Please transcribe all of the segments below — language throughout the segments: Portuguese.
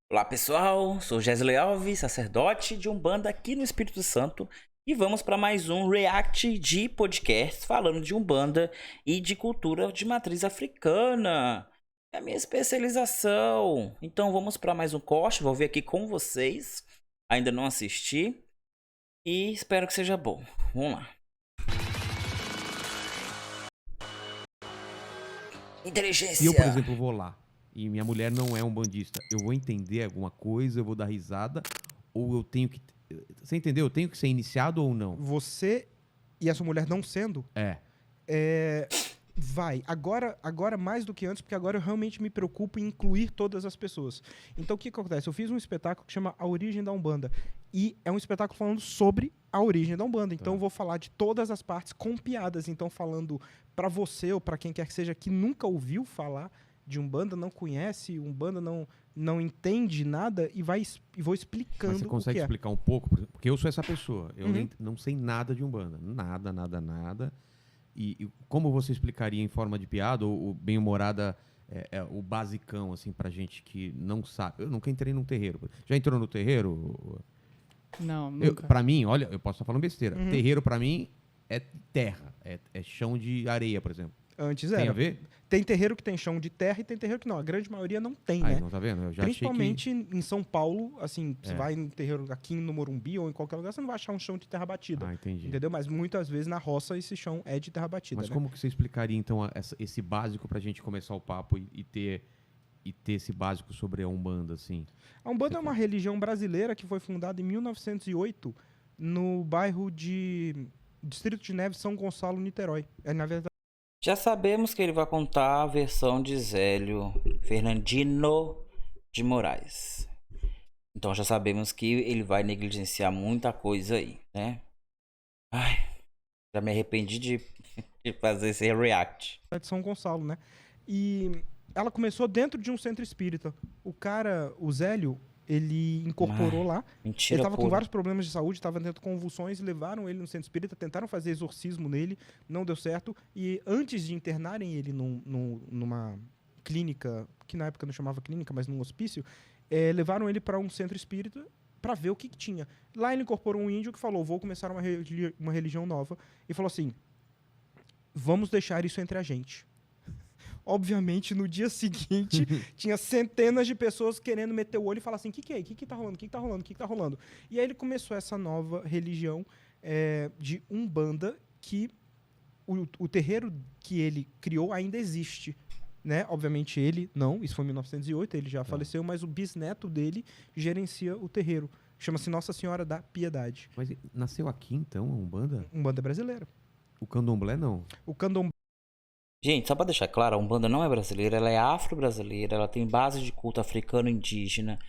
Olá pessoal, sou Gesley Alves, sacerdote de Umbanda aqui no Espírito Santo e vamos para mais um react de podcast falando de Umbanda e de cultura de matriz africana. É a minha especialização. Então vamos para mais um corte, vou ver aqui com vocês. Ainda não assisti e espero que seja bom. Vamos lá. Inteligência. Se eu, por exemplo, vou lá e minha mulher não é um bandista, eu vou entender alguma coisa, eu vou dar risada, ou eu tenho que... Você entendeu? Eu tenho que ser iniciado ou não? Você e a sua mulher não sendo, vai. Agora mais do que antes, porque agora eu realmente me preocupo em incluir todas as pessoas. Então o que acontece? Eu fiz um espetáculo que chama A Origem da Umbanda. E é um espetáculo falando sobre a origem da Umbanda. Então eu vou falar de todas as partes com piadas. Então falando pra você ou pra quem quer que seja que nunca ouviu falar de Umbanda, não conhece Umbanda, não entende nada e vou explicando. Mas você consegue explicar um pouco? Porque eu sou essa pessoa. Eu não sei nada de Umbanda. Nada. E como você explicaria em forma de piada ou bem-humorada o basicão, assim, pra gente que não sabe? Eu nunca entrei num terreiro. Já entrou no terreiro? Não, nunca. Pra mim, olha, eu posso estar falando besteira. Terreiro, pra mim, é terra. É chão de areia, por exemplo. Antes Tem era. a ver? Tem terreiro que tem chão de terra e tem terreiro que não. A grande maioria não tem, né? Não tá vendo? Eu já Principalmente achei que... em São Paulo, assim, você vai no terreiro aqui no Morumbi ou em qualquer lugar, você não vai achar um chão de terra batida. Entendi. Entendeu? Mas muitas vezes na roça esse chão é de terra batida. Mas né? como que você explicaria, então, esse básico pra gente começar o papo e ter esse básico sobre a Umbanda, assim? A Umbanda é uma religião brasileira que foi fundada em 1908 no bairro de Distrito de Neves, São Gonçalo, Niterói. Na verdade, Já sabemos que ele vai contar a versão de Zélio Fernandino de Moraes. Então já sabemos que ele vai negligenciar muita coisa aí, né? Ai, já me arrependi de fazer esse react. de São Gonçalo, né? E ela começou dentro de um centro espírita. O Zélio, ele incorporou lá. Mentira Ele estava com pura. vários problemas de saúde, estava tendo convulsões, levaram ele no centro espírita, tentaram fazer exorcismo nele, não deu certo. E antes de internarem ele numa clínica, que na época não chamava clínica, mas num hospício, levaram ele para um centro espírita para ver o que tinha. Lá ele incorporou um índio que falou: vou começar uma religião nova. E falou assim: vamos deixar isso entre a gente. Obviamente, no dia seguinte, tinha centenas de pessoas querendo meter o olho e falar assim: o que é? O que tá rolando? O que tá rolando? O que tá rolando? E aí ele começou essa nova religião de Umbanda, que o terreiro que ele criou ainda existe. Né? Obviamente ele não, isso foi em 1908, ele já faleceu, mas o bisneto dele gerencia o terreiro. Chama-se Nossa Senhora da Piedade. Mas nasceu aqui, então, a Umbanda? Umbanda brasileira. O candomblé, não? O candomblé. Gente, só pra deixar claro, a Umbanda não é brasileira, ela é afro-brasileira, ela tem base de culto africano indígena.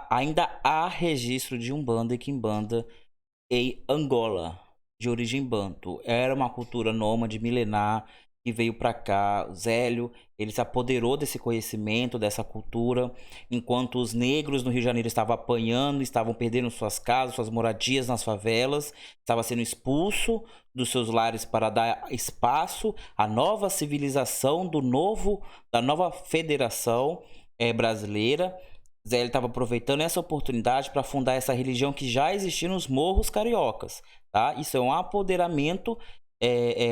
Ainda há registro de Umbanda e Quimbanda em Angola, de origem banto. Era uma cultura nômade milenar que veio para cá. O Zélio, ele se apoderou desse conhecimento, dessa cultura, enquanto os negros no Rio de Janeiro estavam apanhando, estavam perdendo suas casas, suas moradias nas favelas, estava sendo expulso dos seus lares para dar espaço à nova civilização da nova federação brasileira. Zélio estava aproveitando essa oportunidade para fundar essa religião que já existia nos morros cariocas, tá? Isso é um apoderamento,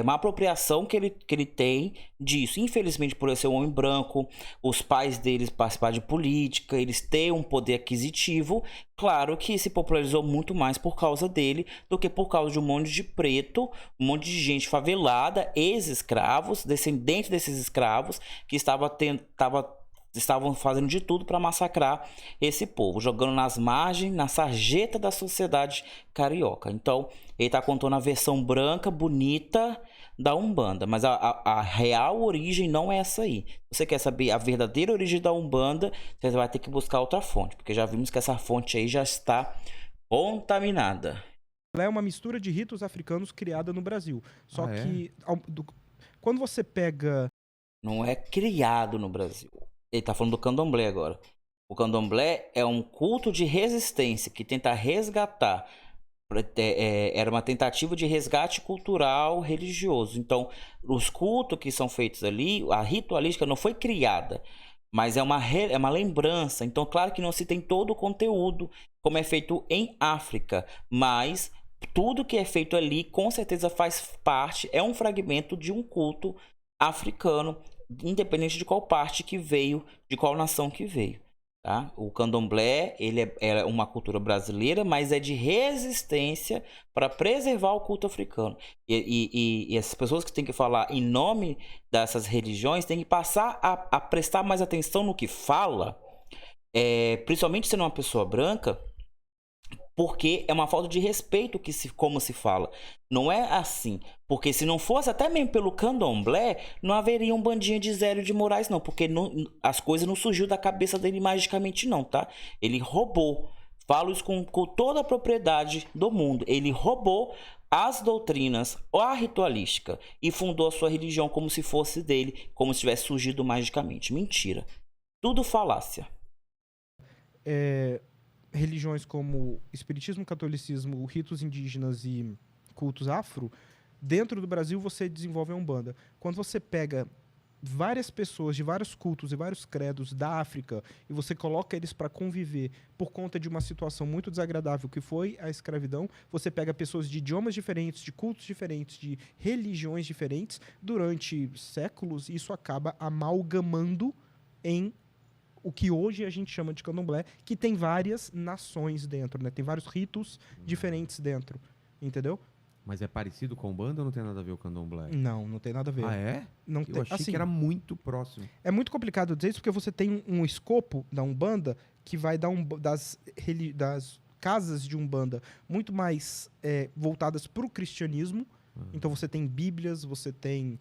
uma apropriação que ele tem disso. Infelizmente, por ele ser um homem branco, os pais deles participaram de política, eles têm um poder aquisitivo. Claro que se popularizou muito mais por causa dele do que por causa de um monte de preto, um monte de gente favelada, ex-escravos, descendentes desses escravos, que estavam fazendo de tudo para massacrar esse povo, jogando nas margens, na sarjeta da sociedade carioca. Então, ele está contando a versão branca, bonita da Umbanda, mas a real origem não é essa aí. Se você quer saber a verdadeira origem da Umbanda, você vai ter que buscar outra fonte, porque já vimos que essa fonte aí já está contaminada. Ela é uma mistura de ritos africanos criada no Brasil. Só que quando você pega... Não é criado no Brasil. Ele tá falando do candomblé agora. O candomblé é um culto de resistência que tenta resgatar. Era uma tentativa de resgate cultural religioso. Então, os cultos que são feitos ali, a ritualística não foi criada. Mas é uma lembrança. Então, claro que não se tem todo o conteúdo como é feito em África. Mas tudo que é feito ali, com certeza faz parte, é um fragmento de um culto africano, independente de qual parte que veio, de qual nação que veio. Tá? O candomblé, ele é uma cultura brasileira, mas é de resistência para preservar o culto africano. E as pessoas que têm que falar em nome dessas religiões têm que passar a prestar mais atenção no que fala, principalmente sendo uma pessoa branca, porque é uma falta de respeito como se fala. Não é assim. Porque se não fosse até mesmo pelo candomblé, não haveria um bandinho de Zélio de Moraes, não. Porque as coisas não surgiu da cabeça dele magicamente, não, tá? Ele roubou. Falo isso com toda a propriedade do mundo. Ele roubou as doutrinas, a ritualística, e fundou a sua religião como se fosse dele, como se tivesse surgido magicamente. Mentira. Tudo falácia. Religiões como espiritismo, catolicismo, ritos indígenas e cultos afro, dentro do Brasil você desenvolve a Umbanda. Quando você pega várias pessoas de vários cultos e vários credos da África e você coloca eles para conviver por conta de uma situação muito desagradável que foi a escravidão, você pega pessoas de idiomas diferentes, de cultos diferentes, de religiões diferentes, durante séculos, e isso acaba amalgamando em o que hoje a gente chama de candomblé, que tem várias nações dentro, né? Tem vários ritos diferentes dentro, entendeu? Mas é parecido com Umbanda ou não tem nada a ver com o candomblé? Não tem nada a ver. Ah, é? Não Eu tem, achei assim, que era muito próximo. é muito complicado dizer isso, porque você tem um escopo da Umbanda que vai dar das casas de Umbanda muito mais voltadas para o cristianismo. Então você tem bíblias, você tem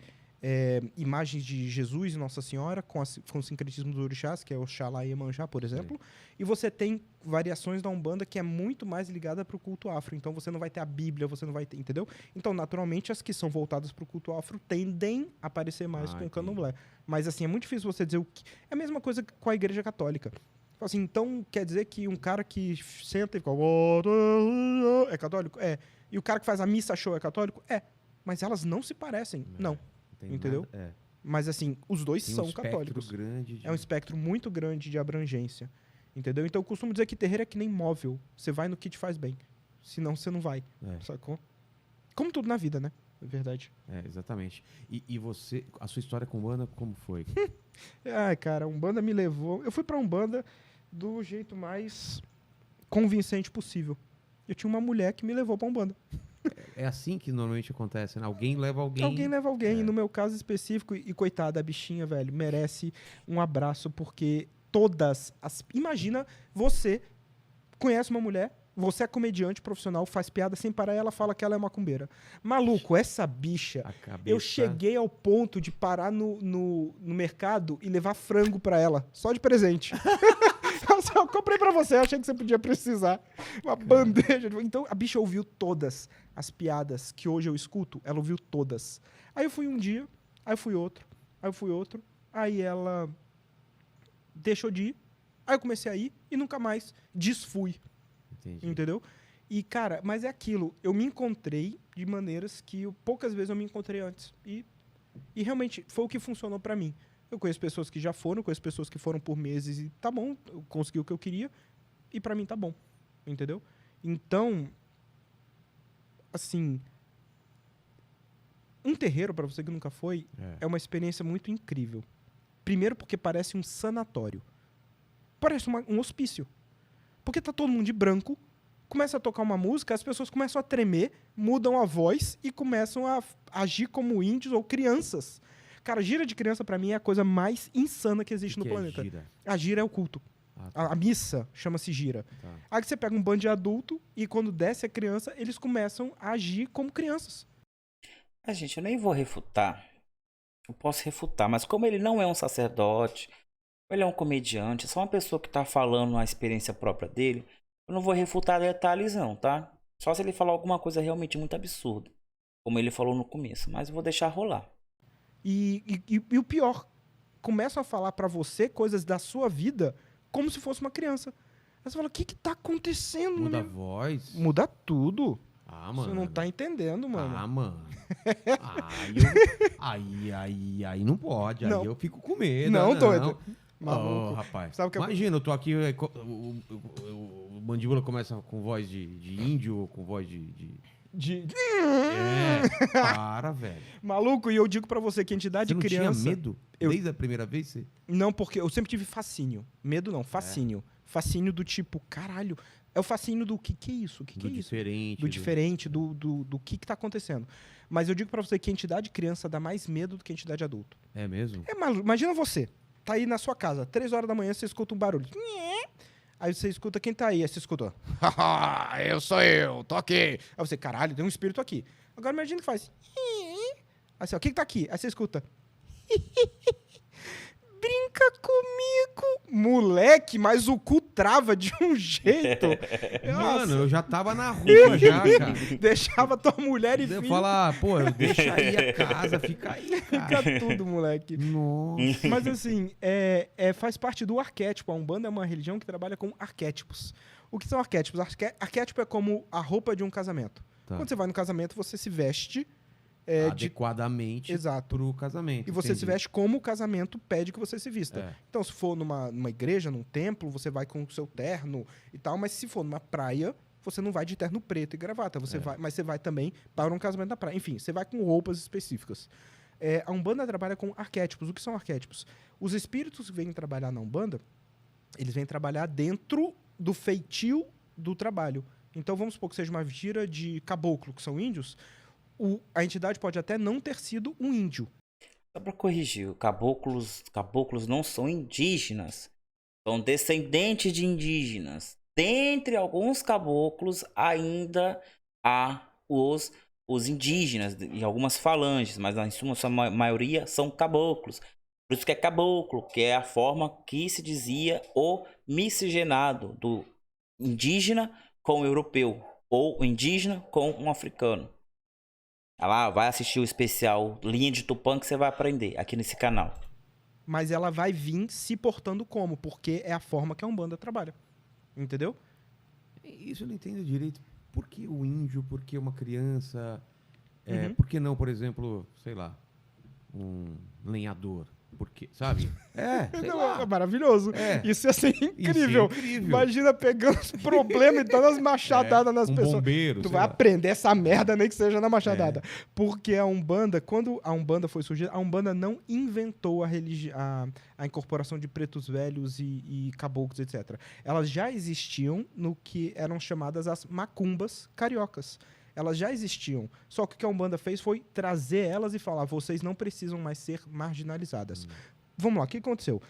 imagens de Jesus e Nossa Senhora com o sincretismo dos orixás, que é o Oxalá e Iemanjá, por exemplo. E você tem variações da Umbanda que é muito mais ligada para o culto afro. Então você não vai ter a Bíblia, você não vai ter, entendeu? Então, naturalmente, as que são voltadas para o culto afro tendem a aparecer mais com o candomblé. Mas, assim, é muito difícil você dizer o que... É a mesma coisa com a Igreja Católica. Assim, então, quer dizer que um cara que senta e fica... É católico? É. E o cara que faz a missa show é católico? É. Mas elas não se parecem. Não. Entendeu? Mas, assim, os dois são católicos. É um espectro muito grande de abrangência. Entendeu? Então, eu costumo dizer que terreiro é que nem móvel. Você vai no que te faz bem. Senão, você não vai. Sacou? Como tudo na vida, né? É verdade. Exatamente. E você, a sua história com Umbanda, como foi? Ai, cara, Umbanda me levou... Eu fui pra Umbanda do jeito mais convincente possível. Eu tinha uma mulher que me levou pra Umbanda. É assim que normalmente acontece, né? Alguém leva alguém. Alguém leva alguém. E no meu caso específico, e coitada, a bichinha, velho, merece um abraço, porque imagina, você conhece uma mulher, você é comediante profissional, faz piada sem parar e ela fala que ela é macumbeira. Maluco, essa bicha... Eu cheguei ao ponto de parar no mercado e levar frango pra ela, só de presente. Eu comprei pra você, achei que você podia precisar. Uma bandeja. Então, a bicha ouviu todas as piadas que hoje eu escuto. Ela ouviu todas. Aí eu fui um dia, aí eu fui outro, aí eu fui outro. Aí ela deixou de ir. Aí eu comecei a ir e nunca mais desfui. Entendi. Entendeu? E, cara, mas é aquilo. Eu me encontrei de maneiras que poucas vezes eu me encontrei antes. E realmente foi o que funcionou pra mim. Eu conheço pessoas que já foram, conheço pessoas que foram por meses e tá bom, eu consegui o que eu queria e pra mim tá bom, entendeu? Então, assim, um terreiro, pra você que nunca foi, é uma experiência muito incrível. Primeiro porque parece um sanatório. Parece um hospício. Porque tá todo mundo de branco, começa a tocar uma música, as pessoas começam a tremer, mudam a voz e começam a agir como índios ou crianças. Cara, gira de criança pra mim é a coisa mais insana que existe no planeta. Gira? A gira é o culto. A missa chama-se gira. Tá. Aí você pega um bando de adulto e quando desce a criança, eles começam a agir como crianças. Gente, eu nem vou refutar. Eu posso refutar, mas como ele não é um sacerdote, ele é um comediante, é só uma pessoa que tá falando a experiência própria dele, eu não vou refutar detalhes não, tá? Só se ele falar alguma coisa realmente muito absurda, como ele falou no começo, mas eu vou deixar rolar. E o pior, começam a falar pra você coisas da sua vida como se fosse uma criança. Aí você fala, o que tá acontecendo? Muda a voz? Muda tudo. Ah, mano. Você não tá entendendo, mano. Ah, mano. Aí não pode. Não. Aí eu fico com medo. Não, doido. Maluco. Rapaz. Sabe o que Imagina, eu tô aqui, o Mandíbula começa com voz de índio ou com voz de... velho. Maluco, e eu digo pra você que entidade Você não criança... tinha medo desde a primeira vez? Você... Não, porque eu sempre tive fascínio. Medo não, fascínio. Fascínio do tipo, caralho, é o fascínio do que é isso? O que é isso? Diferente. Do diferente, do que tá acontecendo. Mas eu digo pra você que a entidade criança dá mais medo do que a entidade adulto. É mesmo? É maluco. Imagina você, tá aí na sua casa, 3 horas da manhã, você escuta um barulho. Aí você escuta quem tá aí, aí você escuta, eu, tô aqui. Aí você, caralho, tem um espírito aqui. Agora imagina que faz. Aí você, o que tá aqui? Aí você escuta. Brinca comigo. Moleque, mas o cu trava de um jeito. Mano, eu já tava na rua já, cara. Deixava tua mulher e Eu filho. falar, pô, deixa aí a casa, fica aí, cara. Fica tudo, moleque. Nossa. Mas assim, faz parte do arquétipo. A Umbanda é uma religião que trabalha com arquétipos. O que são arquétipos? Arquétipo é como a roupa de um casamento. Tá. Quando você vai no casamento, você se veste adequadamente Exato. pro casamento. E você se veste como o casamento pede que você se vista. É. Então, se for numa igreja, num templo, você vai com o seu terno e tal. Mas se for numa praia, você não vai de terno preto e gravata. Mas você vai também para um casamento na praia. Enfim, você vai com roupas específicas. A Umbanda trabalha com arquétipos. O que são arquétipos? Os espíritos que vêm trabalhar na Umbanda, eles vêm trabalhar dentro do feitio do trabalho. Então, vamos supor que seja uma gira de caboclo, que são índios. A entidade pode até não ter sido um índio. Só para corrigir, caboclos não são indígenas. São descendentes de indígenas. Dentre alguns caboclos, ainda há os indígenas e algumas falanges, mas na sua maioria são caboclos. Por isso que é caboclo, que é a forma que se dizia o miscigenado do indígena com o europeu, ou o indígena com um africano. Lá, vai assistir o especial Linha de Tupã que você vai aprender aqui nesse canal. Mas ela vai vir se portando como, porque é a forma que a Umbanda trabalha. Entendeu? Isso eu não entendo direito. Por que o índio? Por que uma criança? Uhum. Por que não, por exemplo, sei lá, um lenhador? Porque, sabe? Sei lá. É maravilhoso. Isso ia ser incrível. Isso é incrível. Imagina pegando os problemas e dando as machadadas nas pessoas. Bombeiro, Tu sei vai lá. aprender essa merda, nem que seja na machadada. Porque a Umbanda, quando a Umbanda foi surgida, a Umbanda não inventou a incorporação de pretos velhos e caboclos, etc. Elas já existiam no que eram chamadas as macumbas cariocas. Elas já existiam. Só que o que a Umbanda fez foi trazer elas e falar: vocês não precisam mais ser marginalizadas. Vamos lá, o que aconteceu?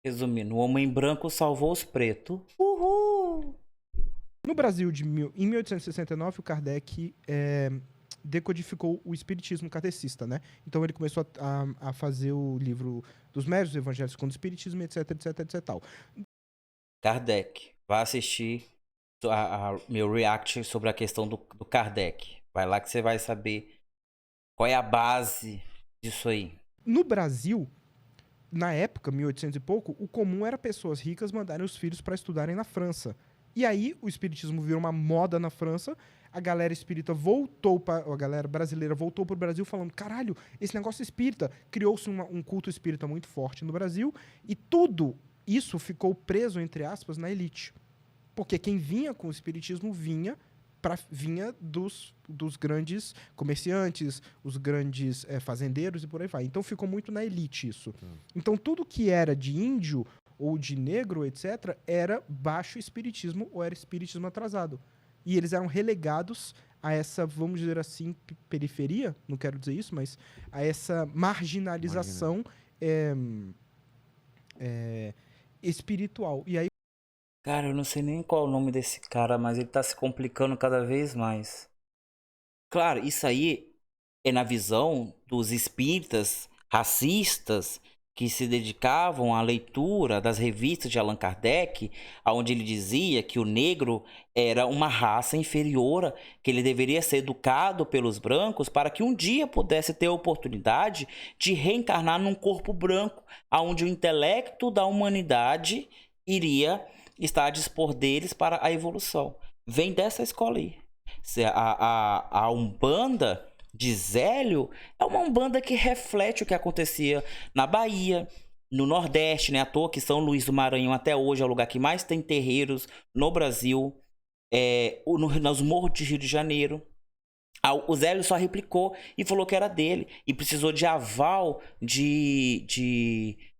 Resumindo, o homem branco salvou os pretos. Uhul! No Brasil, em 1869, o Kardec decodificou o espiritismo kardecista, né? Então ele começou a fazer o livro dos Médiuns, os Evangelhos segundo o Espiritismo, etc, etc, etc, tal. Kardec, vai assistir meu react sobre a questão do Kardec. Vai lá que você vai saber qual é a base disso aí. No Brasil, na época, 1800 e pouco, o comum era pessoas ricas mandarem os filhos para estudarem na França. E aí o espiritismo virou uma moda na França, a galera espírita a galera brasileira voltou pro Brasil falando: caralho, esse negócio espírita. Criou-se um culto espírita muito forte no Brasil e tudo isso ficou preso, entre aspas, na elite. Porque quem vinha com o espiritismo vinha dos grandes comerciantes, os grandes fazendeiros e por aí vai. Então ficou muito na elite isso. Então tudo que era de índio ou de negro, etc., era baixo espiritismo ou era espiritismo atrasado. E eles eram relegados a essa, vamos dizer assim, periferia, não quero dizer isso, mas a essa marginalização espiritual. E aí Cara, eu não sei nem qual é o nome desse cara, mas ele tá se complicando cada vez mais. Claro, isso aí é na visão dos espíritas racistas que se dedicavam à leitura das revistas de Allan Kardec, onde ele dizia que o negro era uma raça inferior, que ele deveria ser educado pelos brancos para que um dia pudesse ter a oportunidade de reencarnar num corpo branco, onde o intelecto da humanidade iria está a dispor deles para a evolução. Vem dessa escola aí. A Umbanda de Zélio é uma Umbanda que reflete o que acontecia na Bahia, no Nordeste, né? À toa que São Luís do Maranhão até hoje é o lugar que mais tem terreiros no Brasil, nos morros de Rio de Janeiro. O Zélio só replicou e falou que era dele. E precisou de aval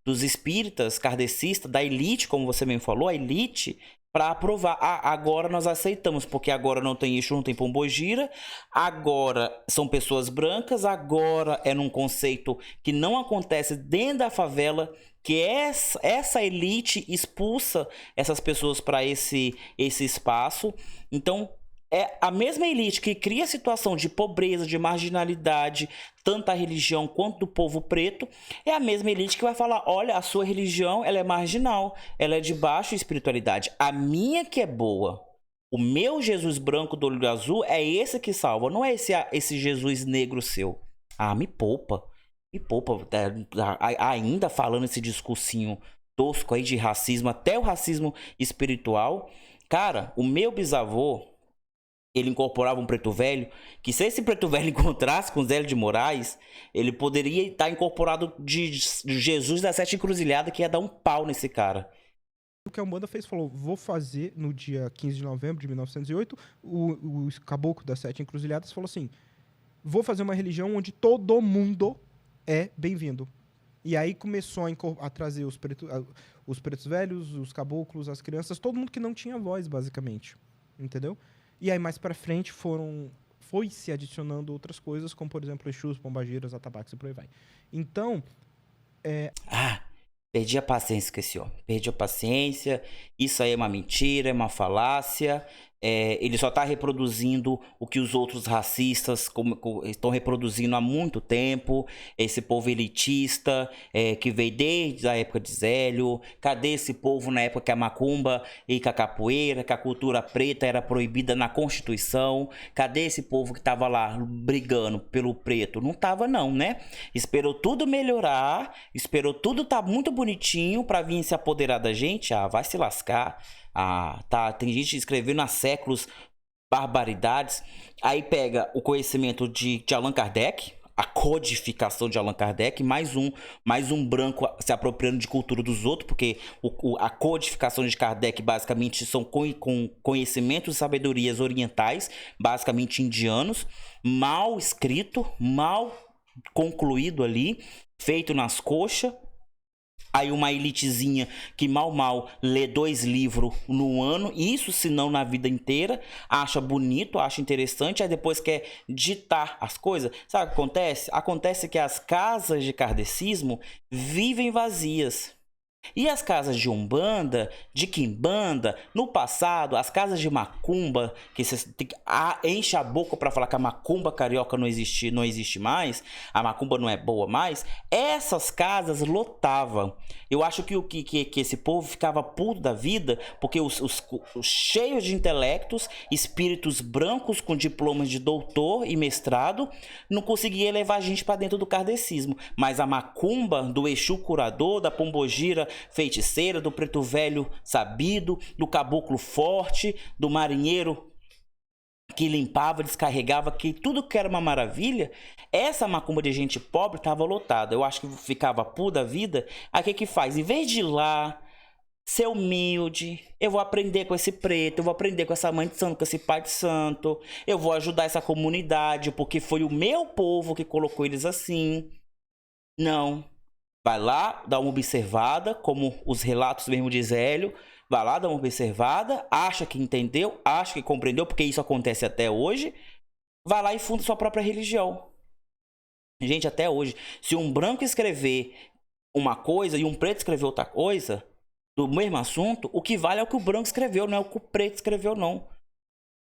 dos espíritas kardecistas, da elite, como você mesmo falou, a elite, para aprovar. Agora nós aceitamos, porque agora não tem Exu, não tem Pombogira, agora são pessoas brancas, agora é num conceito que não acontece dentro da favela, que essa elite expulsa essas pessoas para esse espaço. Então, é a mesma elite que cria a situação de pobreza, de marginalidade, tanto a religião quanto do povo preto, é a mesma elite que vai falar, olha, a sua religião ela é marginal, ela é de baixa espiritualidade. A minha que é boa. O meu Jesus branco do olho azul é esse que salva, não é esse Jesus negro seu. Me poupa. Me poupa. Ainda falando esse discursinho tosco aí de racismo, até o racismo espiritual. Cara, o meu bisavô, ele incorporava um preto velho, que se esse preto velho encontrasse com Zélio de Moraes, ele poderia estar incorporado de Jesus das Sete Encruzilhadas, que ia dar um pau nesse cara. O que a Umbanda fez, falou, vou fazer no dia 15 de novembro de 1908, o caboclo das Sete Encruzilhadas falou assim, vou fazer uma religião onde todo mundo é bem-vindo. E aí começou a trazer os pretos velhos, os caboclos, as crianças, todo mundo que não tinha voz, basicamente. Entendeu? E aí, mais pra frente, foi se adicionando outras coisas, como, por exemplo, Exus, Pombagiras, Atabaques e por aí vai. Então, perdi a paciência com esse homem. Perdi a paciência. Isso aí é uma mentira, é uma falácia. Ele só está reproduzindo o que os outros racistas estão reproduzindo há muito tempo. Esse povo elitista que veio desde a época de Zélio. Cadê esse povo na época que a macumba e que a capoeira, que a cultura preta era proibida na Constituição? Cadê esse povo que estava lá brigando pelo preto? Não estava não, né? Esperou tudo melhorar, esperou tudo tá muito bonitinho para vir se apoderar da gente. Vai se lascar. Tem gente escrevendo há séculos barbaridades. Aí pega o conhecimento de Allan Kardec, a codificação de Allan Kardec, mais um branco se apropriando de cultura dos outros, porque a codificação de Kardec basicamente são com conhecimentos e sabedorias orientais, basicamente indianos, mal escrito, mal concluído ali, feito nas coxas. Aí uma elitezinha que mal lê 2 livros no ano, isso se não na vida inteira, acha bonito, acha interessante, aí depois quer ditar as coisas. Sabe o que acontece? Acontece que as casas de kardecismo vivem vazias. E as casas de Umbanda, de Quimbanda, no passado, as casas de Macumba, que você enche a boca para falar que a Macumba carioca não existe mais, a Macumba não é boa mais, essas casas lotavam. Eu acho que esse povo ficava puto da vida, porque os cheios de intelectos, espíritos brancos com diplomas de doutor e mestrado, não conseguia levar a gente para dentro do kardecismo. Mas a Macumba, do Exu curador, da Pombogira feiticeira, do preto velho sabido, do caboclo forte, do marinheiro que limpava, descarregava, que tudo que era uma maravilha, essa macumba de gente pobre estava lotada. Eu acho que ficava pura da vida. Aí o que faz? Em vez de ir lá, ser humilde, eu vou aprender com esse preto, eu vou aprender com essa mãe de santo, com esse pai de santo, eu vou ajudar essa comunidade, porque foi o meu povo que colocou eles assim. Não. Vai lá, dá uma observada, como os relatos mesmo de Zélio. Vai lá, dá uma observada, acha que entendeu, acha que compreendeu, porque isso acontece até hoje. Vai lá e funda sua própria religião. Gente, até hoje, se um branco escrever uma coisa e um preto escrever outra coisa, do mesmo assunto, o que vale é o que o branco escreveu, não é o que o preto escreveu, não.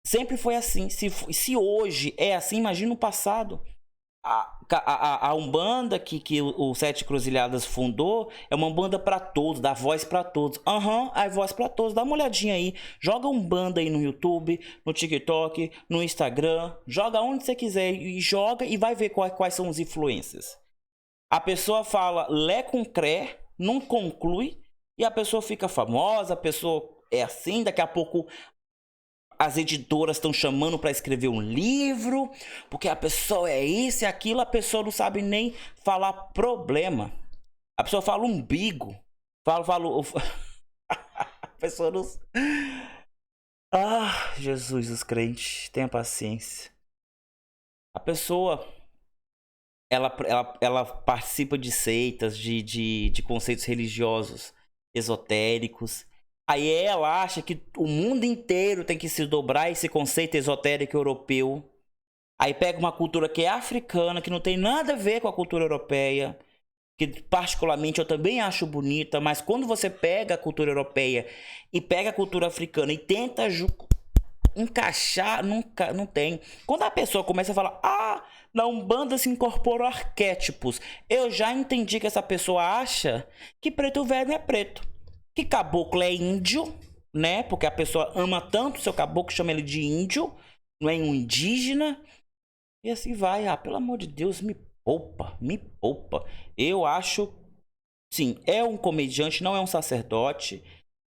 Sempre foi assim. Se hoje é assim, imagina no passado. A Umbanda que o Sete Encruzilhadas fundou é uma Umbanda pra todos, dá voz pra todos. A voz pra todos. Dá uma olhadinha aí. Joga Umbanda aí no YouTube, no TikTok, no Instagram. Joga onde você quiser e joga e vai ver quais são as influências. A pessoa fala lé com cré, não conclui, e a pessoa fica famosa, a pessoa é assim, daqui a pouco as editoras estão chamando para escrever um livro, porque a pessoa é isso e aquilo, a pessoa não sabe nem falar problema. A pessoa fala umbigo. Fala. A pessoa não. Ah, Jesus, os crentes, tenha paciência. A pessoa, ela participa de seitas, de conceitos religiosos esotéricos. Aí ela acha que o mundo inteiro tem que se dobrar a esse conceito esotérico europeu. Aí pega uma cultura que é africana, que não tem nada a ver com a cultura europeia, que particularmente eu também acho bonita, mas quando você pega a cultura europeia e pega a cultura africana e tenta encaixar, nunca, não tem. Quando a pessoa começa a falar, na Umbanda se incorporam arquétipos, eu já entendi que essa pessoa acha que preto velho é preto, que caboclo é índio, né? Porque a pessoa ama tanto o seu caboclo, chama ele de índio, não é um indígena, e assim vai. Pelo amor de Deus, me poupa. Eu acho, sim, é um comediante, não é um sacerdote.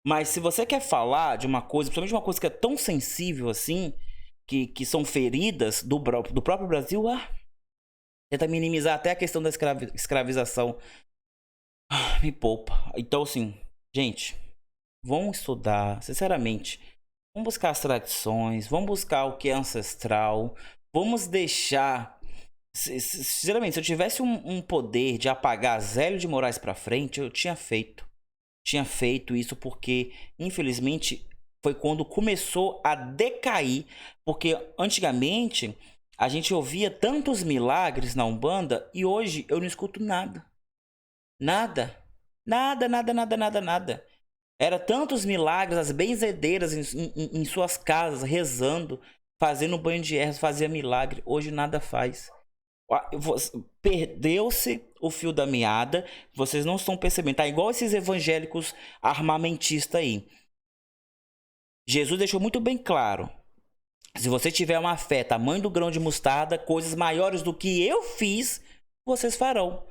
Mas se você quer falar de uma coisa, principalmente uma coisa que é tão sensível assim, que são feridas do próprio Brasil, tenta minimizar até a questão da escravização. Me poupa. Então, assim, gente, vamos estudar, sinceramente. Vamos buscar as tradições, vamos buscar o que é ancestral, vamos deixar... Sinceramente, se eu tivesse um poder de apagar Zélio de Moraes pra frente, eu tinha feito. Tinha feito isso porque, infelizmente, foi quando começou a decair. Porque antigamente a gente ouvia tantos milagres na Umbanda e hoje eu não escuto nada. Nada. Nada. Era tantos milagres, as benzedeiras em suas casas, rezando, fazendo banho de ervas, fazia milagre. Hoje nada faz. Perdeu-se o fio da meada. Vocês não estão percebendo. Tá igual esses evangélicos armamentistas aí. Jesus deixou muito bem claro: se você tiver uma fé tamanho do grão de mostarda, coisas maiores do que eu fiz, vocês farão.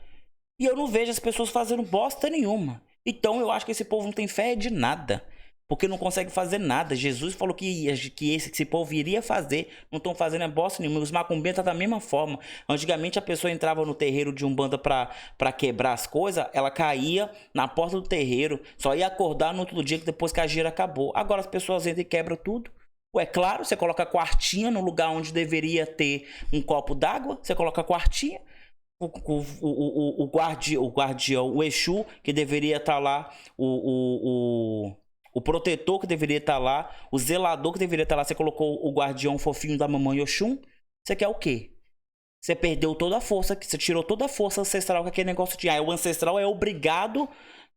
E eu não vejo as pessoas fazendo bosta nenhuma. Então eu acho que esse povo não tem fé de nada, porque não consegue fazer nada. Jesus falou que esse povo iria fazer, não estão fazendo bosta nenhuma. Os macumbeiros estão da mesma forma. Antigamente a pessoa entrava no terreiro de Umbanda pra quebrar as coisas, ela caía na porta do terreiro, só ia acordar no outro dia, depois que a gira acabou. Agora as pessoas entram e quebram tudo. Ué, claro, você coloca quartinha no lugar onde deveria ter um copo d'água, você coloca quartinha. O guardião, o Exu, que deveria estar lá, o protetor que deveria estar lá, o zelador que deveria estar lá, você colocou o guardião fofinho da mamãe Oxum. Você quer o quê? Você perdeu toda a força, você tirou toda a força ancestral que aquele negócio tinha. O ancestral é obrigado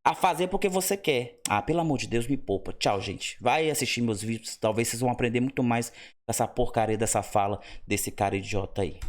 a fazer porque você quer. Pelo amor de Deus, me poupa. Tchau, gente. Vai assistir meus vídeos, talvez vocês vão aprender muito mais dessa porcaria, dessa fala desse cara idiota aí.